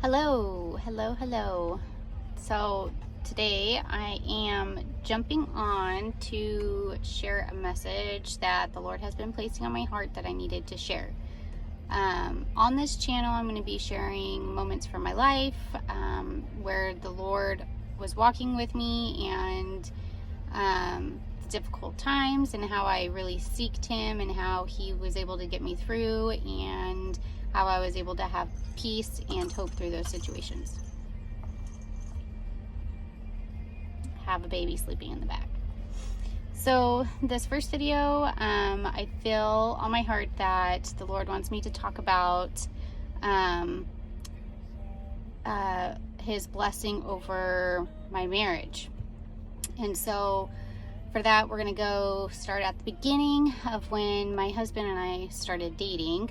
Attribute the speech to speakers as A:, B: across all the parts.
A: Hello, hello, hello. So today I am jumping on to share a message that the Lord has been placing on my heart that I needed to share. On this channel, I'm going to be sharing moments from my life where the Lord was walking with me and difficult times and how I really seeked Him and how He was able to get me through and how I was able to have peace and hope through those situations. Have a baby sleeping in the back. So this first video, I feel on my heart that the Lord wants me to talk about His blessing over my marriage. And so for that, we're going to go start at the beginning of when my husband and I started dating.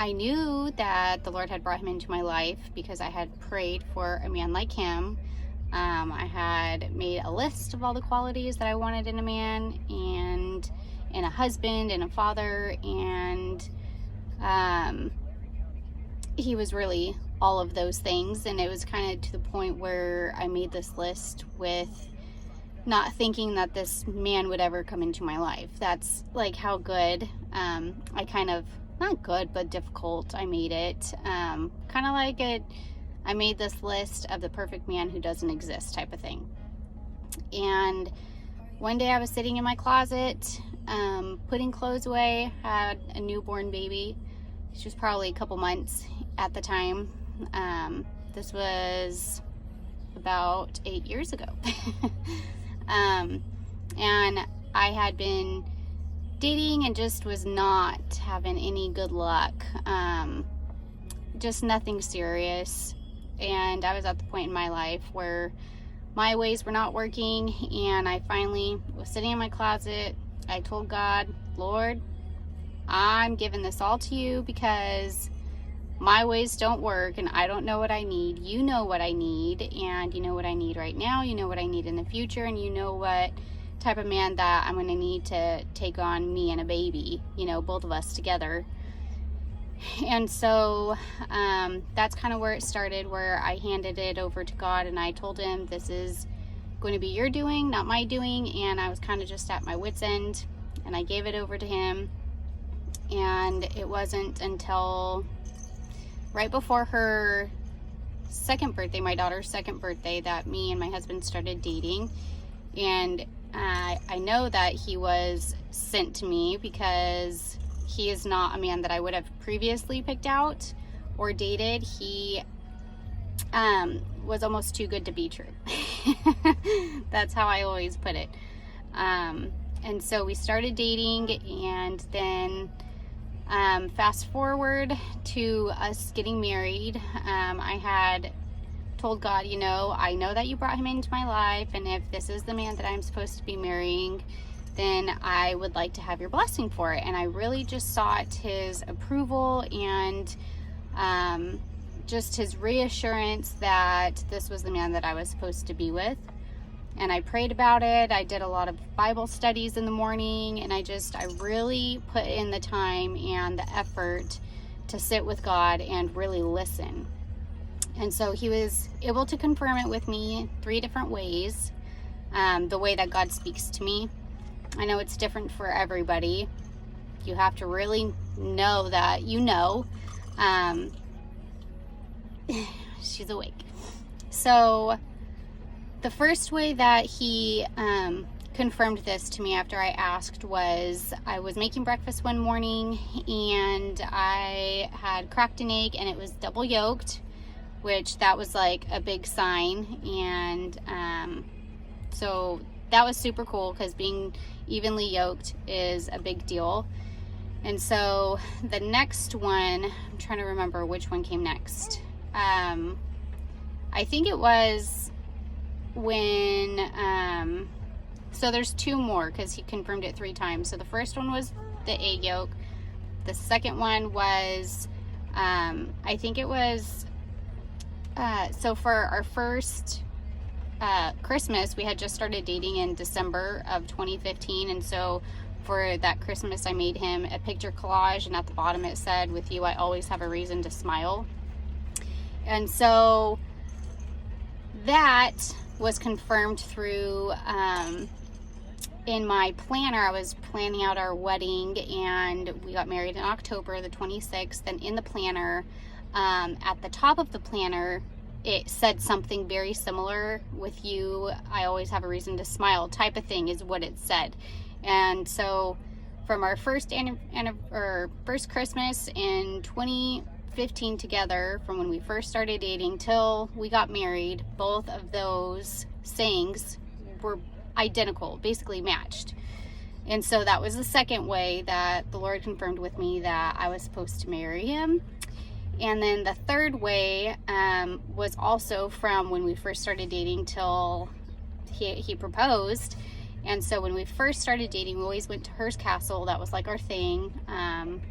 A: I knew that the Lord had brought him into my life because I had prayed for a man like him. I had made a list of all the qualities that I wanted in a man and in a husband and a father, and he was really all of those things. And it was kind of to the point where I made this list with not thinking that this man would ever come into my life. That's like how good, I kind of, not good, but difficult I made it. Kind of like I made this list of the perfect man who doesn't exist type of thing. And one day I was sitting in my closet, putting clothes away, had a newborn baby. She was probably a couple months at the time. This was about 8 years ago. And I had been dating and just was not having any good luck. Just nothing serious. And I was at the point in my life where my ways were not working, and I finally was sitting in my closet. I told God, Lord, I'm giving this all to you because my ways don't work and I don't know what I need. You know what I need, and you know what I need right now. You know what I need in the future, and you know what type of man that I'm going to need to take on me and a baby, both of us together. And so that's kind of where it started, where I handed it over to God and I told Him, this is going to be your doing, not my doing. And I was kind of just at my wit's end, and I gave it over to Him. And it wasn't until right before her second birthday, my daughter's second birthday, that me and my husband started dating. And I know that he was sent to me because he is not a man that I would have previously picked out or dated. He was almost too good to be true. That's how I always put it. And so we started dating, and then fast forward to us getting married. I had told God, I know that you brought him into my life, and if this is the man that I'm supposed to be marrying, then I would like to have your blessing for it. And I really just sought His approval and just His reassurance that this was the man that I was supposed to be with. And I prayed about it. I did a lot of Bible studies in the morning, and I really put in the time and the effort to sit with God and really listen. And so He was able to confirm it with me 3 different ways. The way that God speaks to me, I know it's different for everybody. You have to really know that she's awake. So the first way that He confirmed this to me after I asked was, I was making breakfast one morning and I had cracked an egg and it was double yolked, which that was like a big sign. And so that was super cool because being evenly yolked is a big deal. And so the next one, I'm trying to remember which one came next. I think it was when, so there's 2 more because He confirmed it 3 times. So the first one was the egg yolk. The second one was, I think it was, so for our first Christmas, we had just started dating in December of 2015, and so for that Christmas I made him a picture collage, and at the bottom it said, "With you I always have a reason to smile." And so that was confirmed through, in my planner. I was planning out our wedding, and we got married in October the 26th. And in the planner, at the top of the planner, it said something very similar with you. I always have a reason to smile type of thing is what it said. And so from our first Christmas in 2015 together, from when we first started dating till we got married, both of those sayings were identical, basically matched. And so that was the second way that the Lord confirmed with me that I was supposed to marry him. And then the third way was also from when we first started dating till he proposed. And so when we first started dating, we always went to Hearst Castle. That was like our thing.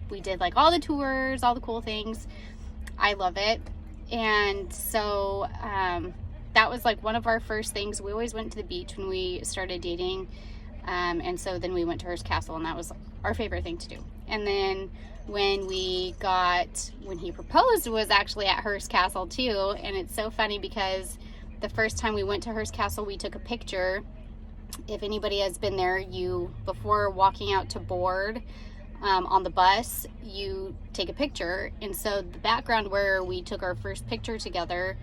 A: We did like all the tours, all the cool things. I love it. And so that was like one of our first things. We always went to the beach when we started dating. And so then we went to Hearst Castle, and that was our favorite thing to do. And then when he proposed, was actually at Hearst Castle too. And it's so funny because the first time we went to Hearst Castle, we took a picture. If anybody has been there, before walking out to board on the bus, you take a picture. And so the background where we took our first picture together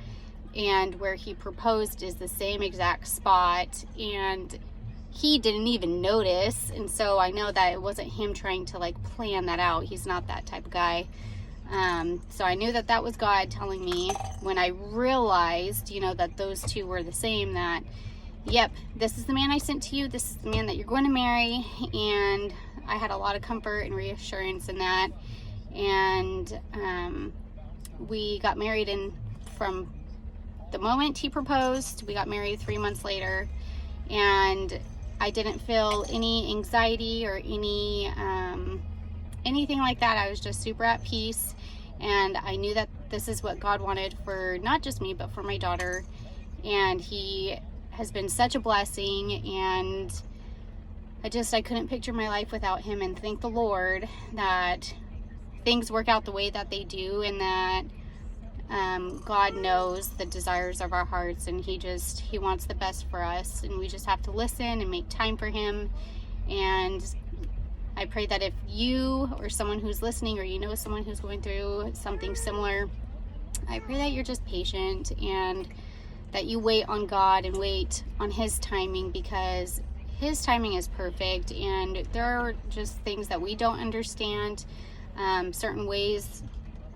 A: and where he proposed is the same exact spot, and he didn't even notice. And so I know that it wasn't him trying to like plan that out. He's not that type of guy. So I knew that that was God telling me when I realized, that those two were the same, that yep, this is the man I sent to you. This is the man that you're going to marry. And I had a lot of comfort and reassurance in that. And we got married, and from the moment he proposed, we got married 3 months later. And I didn't feel any anxiety or anything like that. I was just super at peace. And I knew that this is what God wanted for not just me, but for my daughter. And he has been such a blessing, and I couldn't picture my life without him. And thank the Lord that things work out the way that they do, and that God knows the desires of our hearts, and he wants the best for us, and we just have to listen and make time for him. And I pray that if you or someone who's listening, or someone who's going through something similar, I pray that you're just patient and that you wait on God and wait on his timing, because his timing is perfect. And there are just things that we don't understand, certain ways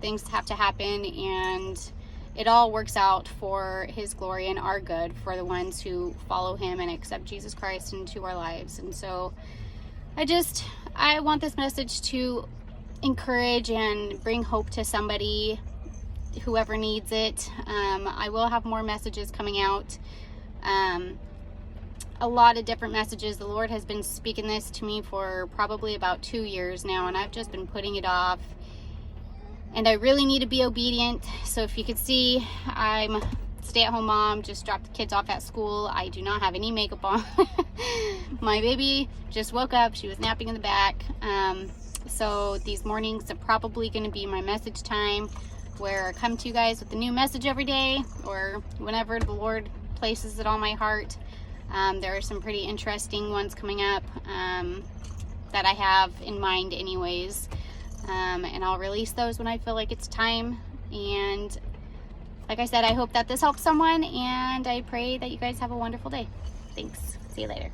A: things have to happen, and it all works out for his glory and our good, for the ones who follow him and accept Jesus Christ into our lives. And so I want this message to encourage and bring hope to somebody, whoever needs it. I will have more messages coming out, a lot of different messages. The Lord has been speaking this to me for probably about 2 years now, and I've just been putting it off, and I really need to be obedient. So if you could see, I'm a stay-at-home mom, just dropped the kids off at school. I do not have any makeup on. My baby just woke up. She was napping in the back. So these mornings are probably going to be my message time, where I come to you guys with a new message every day, or whenever the Lord places it on my heart. There are some pretty interesting ones coming up that I have in mind anyways, and I'll release those when I feel like it's time. And like I said, I hope that this helps someone, and I pray that you guys have a wonderful day. Thanks. See you later.